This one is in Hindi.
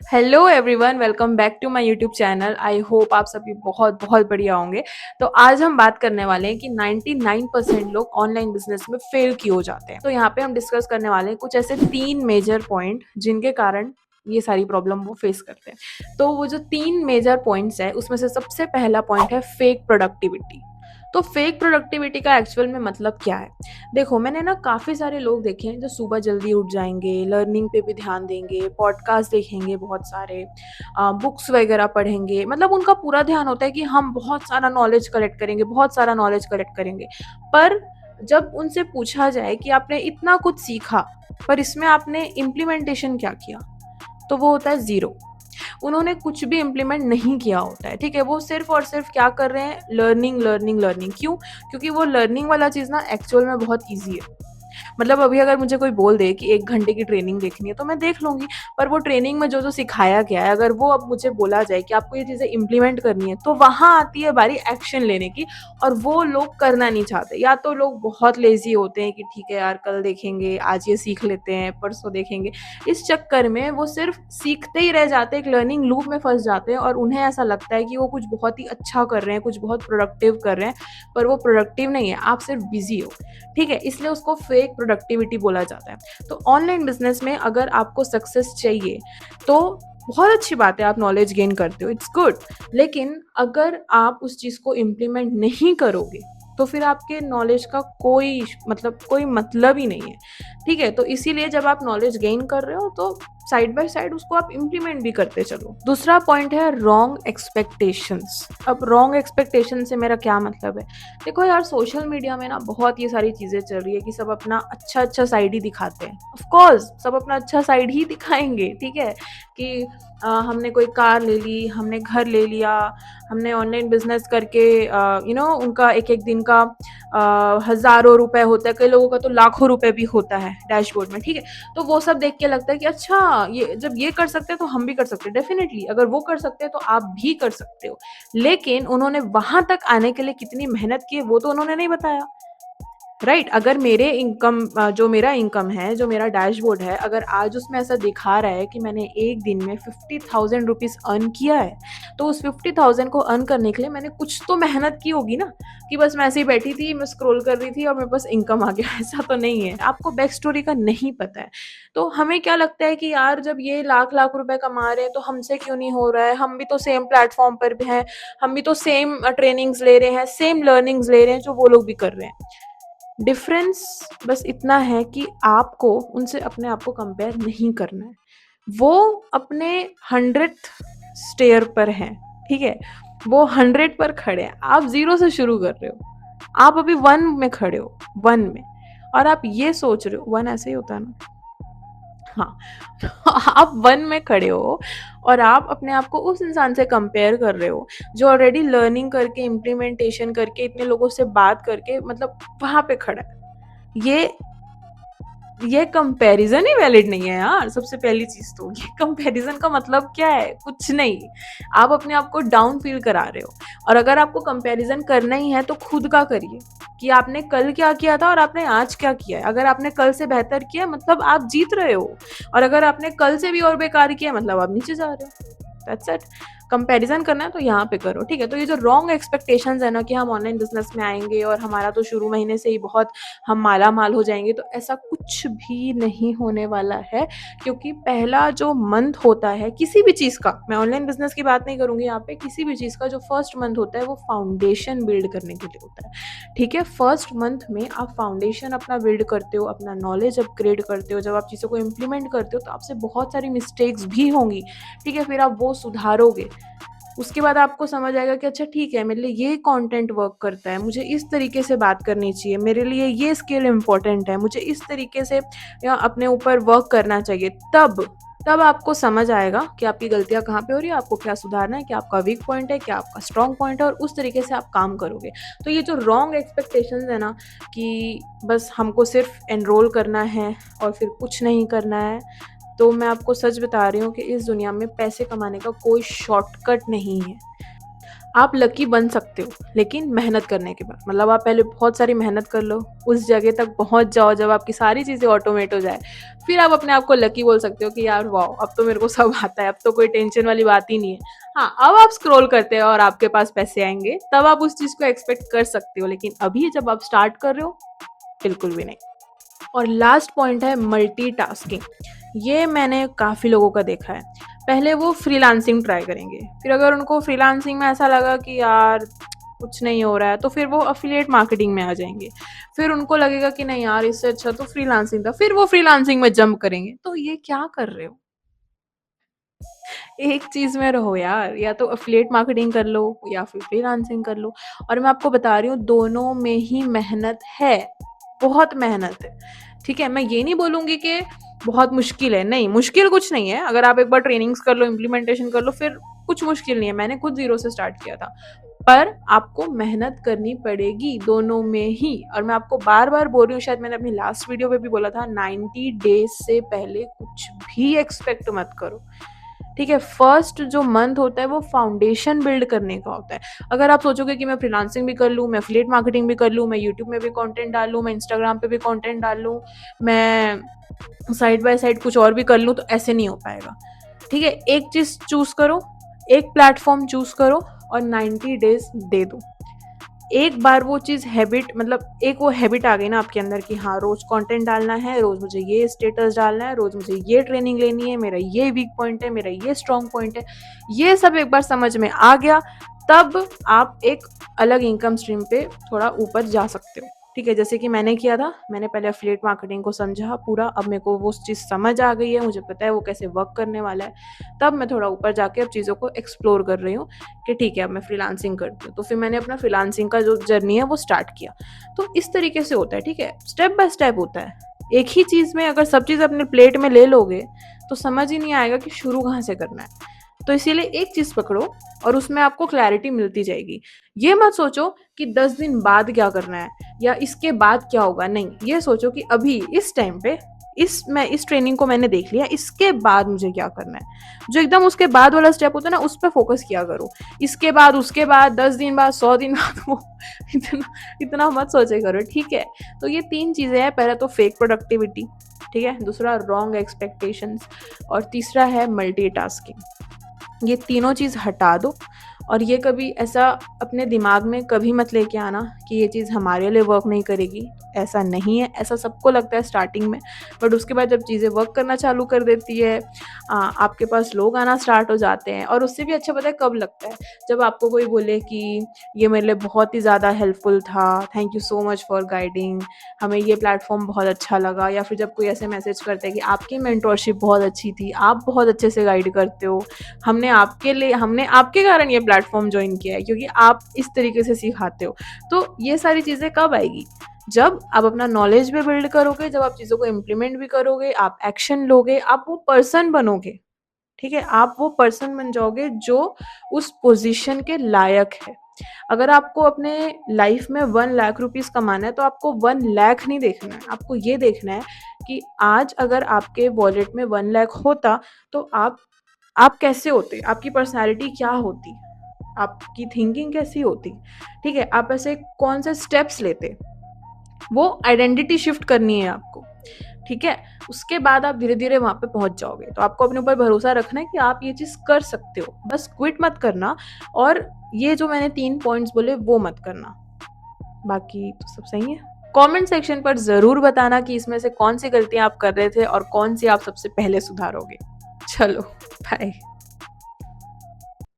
Hello everyone, welcome back to my YouTube channel. I hope आप सभी बहुत बहुत बढ़िया होंगे। तो आज हम बात करने वाले हैं कि 99% लोग ऑनलाइन बिजनेस में फेल क्यों हो जाते हैं। तो यहाँ पे हम डिस्कस करने वाले हैं कुछ ऐसे 3 मेजर पॉइंट जिनके कारण ये सारी प्रॉब्लम वो फेस करते हैं। तो वो जो 3 मेजर पॉइंट्स है उसमें से सबसे पहला पॉइंट है फेक प्रोडक्टिविटी। तो फेक प्रोडक्टिविटी का एक्चुअल में मतलब क्या है? देखो, मैंने ना काफ़ी सारे लोग देखे हैं जो सुबह जल्दी उठ जाएंगे, लर्निंग पे भी ध्यान देंगे, पॉडकास्ट देखेंगे बहुत सारे, बुक्स वगैरह पढ़ेंगे। मतलब उनका पूरा ध्यान होता है कि हम बहुत सारा नॉलेज कलेक्ट करेंगे, बहुत सारा नॉलेज कलेक्ट करेंगे। पर जब उनसे पूछा जाए कि आपने इतना कुछ सीखा, पर इसमें आपने इम्प्लीमेंटेशन क्या किया, तो वो होता है ज़ीरो। उन्होंने कुछ भी इम्प्लीमेंट नहीं किया होता है। ठीक है, वो सिर्फ और सिर्फ क्या कर रहे हैं? Learning learning learning. क्यों? क्योंकि वो लर्निंग वाला चीज़ ना एक्चुअल में बहुत ईजी है। मतलब अभी अगर मुझे कोई बोल दे कि 1 घंटे की ट्रेनिंग देखनी है तो मैं देख लूँगी। पर वो ट्रेनिंग में जो-जो सिखाया गया है, अगर वो अब मुझे बोला जाए कि आपको ये चीज़ें इम्प्लीमेंट करनी है, तो वहाँ आती है बारी एक्शन लेने की। और वो लोग करना नहीं चाहते। या तो लोग बहुत लेज़ी होते हैं कि ठीक है यार, कल देखेंगे, आज ये सीख लेते हैं, परसों देखेंगे। इस चक्कर में वो सिर्फ सीखते ही रह जाते हैं, एक लर्निंग लूप में फँस जाते हैं और उन्हें ऐसा लगता है कि वो कुछ बहुत ही अच्छा कर रहे हैं, कुछ बहुत प्रोडक्टिव कर रहे हैं, पर वो प्रोडक्टिव नहीं है, आप सिर्फ बिज़ी हो। ठीक है, इसलिए उसको फेक प्रोडक्टिविटी बोला जाता है। तो ऑनलाइन बिजनेस में अगर आपको सक्सेस चाहिए तो बहुत अच्छी बात है, आप नॉलेज गेन करते हो, इट्स गुड। लेकिन अगर आप उस चीज़ को इम्प्लीमेंट नहीं करोगे तो फिर आपके नॉलेज का कोई मतलब ही नहीं है। ठीक है, तो इसीलिए जब आप नॉलेज गेन कर रहे हो तो साइड बाय साइड उसको आप इम्प्लीमेंट भी करते चलो। दूसरा पॉइंट है रॉन्ग एक्सपेक्टेशंस। अब रॉन्ग एक्सपेक्टेशन से मेरा क्या मतलब है? देखो यार, सोशल मीडिया में ना बहुत ये सारी चीज़ें चल रही है कि सब अपना अच्छा-अच्छा साइड ही दिखाते हैं। ऑफ कोर्स सब अपना अच्छा साइड ही दिखाएँगे, ठीक है? कि हमने कोई कार ले ली, हमने घर ले लिया, हमने ऑनलाइन बिज़नेस करके उनका एक-एक दिन का हज़ारों रुपए होता है, कई लोगों का तो लाखों रुपए भी होता है डैशबोर्ड में, ठीक है? तो वो सब देख के लगता है कि अच्छा, ये जब ये कर सकते हैं तो हम भी कर सकते हैं। डेफ़िनिटली अगर वो कर सकते हैं तो आप भी कर सकते हो। लेकिन उन्होंने वहाँ तक आने के लिए कितनी मेहनत की है वो तो उन्होंने नहीं बताया। राइट, अगर जो मेरा इनकम है, जो मेरा डैशबोर्ड है, अगर आज उसमें ऐसा दिखा रहा है कि मैंने एक दिन में 50,000 रुपीज़ अर्न किया है, तो उस 50,000 को अर्न करने के लिए मैंने कुछ तो मेहनत की होगी ना। कि बस मैं ऐसे ही बैठी थी, मैं स्क्रॉल कर रही थी और मेरे पास इनकम आ गया। ऐसा तो नहीं है। आपको बैक स्टोरी का नहीं पता है। तो हमें क्या लगता है कि यार, जब ये लाख-लाख रुपए कमा रहे हैं तो हमसे क्यों नहीं हो रहा है? हम भी तो सेम प्लेटफ़ॉर्म पर भी हैं, हम भी तो सेम ट्रेनिंग्स ले रहे हैं, सेम लर्निंग्स ले रहे हैं जो वो लोग भी कर रहे हैं। डिफरेंस बस इतना है कि आपको उनसे अपने आप को कंपेयर नहीं करना है। वो अपने 100th स्टेयर पर हैं, ठीक है? वो 100 पर खड़े हैं, आप 0 से शुरू कर रहे हो। आप अभी 1 में खड़े हो, 1 में, और आप ये सोच रहे हो, 1 ऐसे ही होता है ना? हाँ। आप 1 में खड़े हो और आप अपने आप को उस इंसान से कंपेयर कर रहे हो जो ऑलरेडी लर्निंग करके, इम्प्लीमेंटेशन करके, इतने लोगों से बात करके मतलब वहाँ पे खड़ा है। ये ये कंपैरिजन ही वैलिड नहीं है यार। सबसे पहली चीज तो ये कंपैरिजन का मतलब क्या है? कुछ नहीं। आप अपने आप को डाउन फील करा रहे हो। और अगर आपको कंपैरिजन करना ही है तो खुद का करिए कि आपने कल क्या किया था और आपने आज क्या किया है। अगर आपने कल से बेहतर किया मतलब आप जीत रहे हो, और अगर आपने कल से भी और बेकार किया मतलब आप नीचे जा रहे हो। That's it. कंपैरिजन करना है तो यहाँ पे करो, ठीक है? तो ये जो रॉन्ग एक्सपेक्टेशंस है ना कि हम ऑनलाइन बिजनेस में आएंगे और हमारा तो शुरू महीने से ही बहुत हम माला माल हो जाएंगे, तो ऐसा कुछ भी नहीं होने वाला है। क्योंकि पहला जो मंथ होता है किसी भी चीज़ का, मैं ऑनलाइन बिजनेस की बात नहीं करूंगी यहाँ पे, किसी भी चीज़ का जो फर्स्ट मंथ होता है वो फाउंडेशन बिल्ड करने के लिए होता है। ठीक है, फर्स्ट मंथ में आप फाउंडेशन अपना बिल्ड करते हो, अपना नॉलेज अपग्रेड करते हो। जब आप चीज़ों को इम्प्लीमेंट करते हो तो आपसे बहुत सारी मिस्टेक्स भी होंगी, ठीक है? फिर आप वो सुधारोगे। उसके बाद आपको समझ आएगा कि अच्छा ठीक है, मेरे लिए ये कंटेंट वर्क करता है, मुझे इस तरीके से बात करनी चाहिए, मेरे लिए ये स्किल इम्पोर्टेंट है, मुझे इस तरीके से या अपने ऊपर वर्क करना चाहिए। तब आपको समझ आएगा कि आपकी गलतियाँ कहाँ पे हो रही है, आपको क्या सुधारना है, क्या आपका वीक पॉइंट है, क्या आपका स्ट्रॉन्ग पॉइंट है, और उस तरीके से आप काम करोगे। तो ये जो रॉन्ग एक्सपेक्टेशंस है ना कि बस हमको सिर्फ एनरोल करना है और फिर कुछ नहीं करना है, तो मैं आपको सच बता रही हूँ कि इस दुनिया में पैसे कमाने का कोई शॉर्टकट नहीं है। आप लकी बन सकते हो, लेकिन मेहनत करने के बाद। मतलब आप पहले बहुत सारी मेहनत कर लो, उस जगह तक पहुँच जाओ जब आपकी सारी चीज़ें ऑटोमेट हो जाए, फिर आप अपने आप को लकी बोल सकते हो कि यार वाओ! अब तो मेरे को सब आता है, अब तो कोई टेंशन वाली बात ही नहीं है। हाँ, अब आप स्क्रॉल करते हो और आपके पास पैसे आएँगे, तब आप उस चीज़ को एक्सपेक्ट कर सकते हो, लेकिन अभी जब आप स्टार्ट कर रहे हो, बिल्कुल भी नहीं। और लास्ट पॉइंट है मल्टीटास्किंग। ये मैंने काफ़ी लोगों का देखा है। पहले वो फ्रीलांसिंग ट्राई करेंगे, फिर अगर उनको फ्रीलांसिंग में ऐसा लगा कि यार कुछ नहीं हो रहा है, तो फिर वो एफिलिएट मार्केटिंग में आ जाएँगे। फिर उनको लगेगा कि नहीं यार, इससे अच्छा तो फ्रीलांसिंग था, फिर वो फ्रीलांसिंग में जंप करेंगे। तो ये क्या कर रहे हो? एक चीज़ में रहो यार, या तो एफिलिएट मार्केटिंग कर लो या फिर फ्रीलांसिंग कर लो। और मैं आपको बता रही हूँ, दोनों में ही मेहनत है, बहुत मेहनत है। ठीक है? मैं ये नहीं बोलूँगी कि बहुत मुश्किल है, नहीं, मुश्किल कुछ नहीं है। अगर आप एक बार ट्रेनिंग्स कर लो, इम्प्लीमेंटेशन कर लो, फिर कुछ मुश्किल नहीं है। मैंने खुद ज़ीरो से स्टार्ट किया था। पर आपको मेहनत करनी पड़ेगी दोनों में ही। और मैं आपको बार-बार बोल रही हूँ, शायद मैंने अपनी लास्ट वीडियो में भी बोला था, 90 डेज़ से पहले कुछ भी एक्सपेक्ट मत करो। ठीक है? फर्स्ट जो मंथ होता है वो फाउंडेशन बिल्ड करने का होता है। अगर आप सोचोगे कि मैं फ्रीलांसिंग भी कर लूँ, मैं एफिलिएट मार्केटिंग भी कर लूँ, मैं यूट्यूब में भी कंटेंट डाल लूँ, मैं इंस्टाग्राम पे भी कंटेंट डाल लूँ, मैं साइड बाय साइड कुछ और भी कर लूँ, तो ऐसे नहीं हो पाएगा। ठीक है? एक चीज़ चूज़ करो, एक प्लेटफ़ॉर्म चूज़ करो और 90 डेज़ दे दो। एक बार वो चीज़ हैबिट, मतलब एक वो हैबिट आ गई ना आपके अंदर कि हाँ, रोज़ कंटेंट डालना है, रोज़ मुझे ये स्टेटस डालना है, रोज़ मुझे ये ट्रेनिंग लेनी है, मेरा ये वीक पॉइंट है, मेरा ये स्ट्रॉन्ग पॉइंट है। ये सब एक बार समझ में आ गया, तब आप एक अलग इनकम स्ट्रीम पे थोड़ा ऊपर जा सकते हो। ठीक है? जैसे कि मैंने किया था, मैंने पहले एफिलिएट मार्केटिंग को समझा पूरा, अब मेरे को वो चीज़ समझ आ गई है, मुझे पता है वो कैसे वर्क करने वाला है। तब मैं थोड़ा ऊपर जाके अब चीज़ों को एक्सप्लोर कर रही हूँ कि ठीक है, अब मैं फ्रीलांसिंग करती हूँ। तो फिर मैंने अपना फ्रीलांसिंग का जो जर्नी है वो स्टार्ट किया। तो इस तरीके से होता है, ठीक है? स्टेप बाय स्टेप होता है। एक ही चीज़ में अगर सब चीज़ अपने प्लेट में ले लोगे, तो समझ ही नहीं आएगा कि शुरू कहाँ से करना है। तो इसीलिए एक चीज़ पकड़ो और उसमें आपको क्लैरिटी मिलती जाएगी। ये मत सोचो कि 10 दिन बाद क्या करना है या इसके बाद क्या होगा, नहीं। ये सोचो कि अभी इस टाइम पे इस ट्रेनिंग को मैंने देख लिया, इसके बाद मुझे क्या करना है। जो एकदम उसके बाद वाला स्टेप होता है ना, उस पे फोकस किया करो। इसके बाद, उसके बाद, 10 दिन बाद, 100 दिन बाद, वो इतना इतना मत सोचा करो, ठीक है? तो ये 3 चीज़ें हैं। पहला तो फेक प्रोडक्टिविटी, ठीक है? दूसरा रॉन्ग एक्सपेक्टेशंस और तीसरा है मल्टीटास्किंग। ये तीनों चीज़ हटा दो और ये कभी ऐसा अपने दिमाग में कभी मत लेके आना कि ये चीज़ हमारे लिए वर्क नहीं करेगी। ऐसा नहीं है, ऐसा सबको लगता है स्टार्टिंग में, बट उसके बाद जब चीज़ें वर्क करना चालू कर देती है, आपके पास लोग आना स्टार्ट हो जाते हैं। और उससे भी अच्छा पता है कब लगता है, जब आपको कोई बोले कि ये मेरे लिए बहुत ही ज़्यादा हेल्पफुल था, thank you so much for guiding, हमें ये प्लेटफॉर्म बहुत अच्छा लगा। या फिर जब कोई ऐसे मैसेज करते हैं कि आपकी मेंटोरशिप बहुत अच्छी थी, आप बहुत अच्छे से गाइड करते हो, हमने आपके कारण ये प्लेटफॉर्म ज्वाइन किया है क्योंकि आप इस तरीके से सिखाते हो। तो ये सारी चीज़ें कब आएगी, जब आप अपना नॉलेज भी बिल्ड करोगे, जब आप चीज़ों को इम्प्लीमेंट भी करोगे, आप एक्शन लोगे, आप वो पर्सन बनोगे। ठीक है? आप वो पर्सन बन जाओगे जो उस पोजीशन के लायक है। अगर आपको अपने लाइफ में 1 लाख रुपीस कमाना है, तो आपको 1 लाख नहीं देखना है, आपको ये देखना है कि आज अगर आपके वॉलेट में 1 लाख होता, तो आप कैसे होते? आपकी पर्सनैलिटी क्या होती? आपकी थिंकिंग कैसी होती? ठीक है? आप ऐसे कौन से स्टेप्स लेते? वो आइडेंटिटी शिफ्ट करनी है आपको, ठीक है? उसके बाद आप धीरे-धीरे वहाँ पे पहुँच जाओगे। तो आपको अपने ऊपर भरोसा रखना है कि आप ये चीज़ कर सकते हो। बस क्विट मत करना और ये जो मैंने 3 पॉइंट्स बोले वो मत करना। बाकी तो सब सही है। कमेंट सेक्शन पर ज़रूर बताना कि इसमें से कौन-सी गलतियाँ आप कर रहे थे और कौन-सी आप सबसे पहले सुधारोगे। चलो, बाय।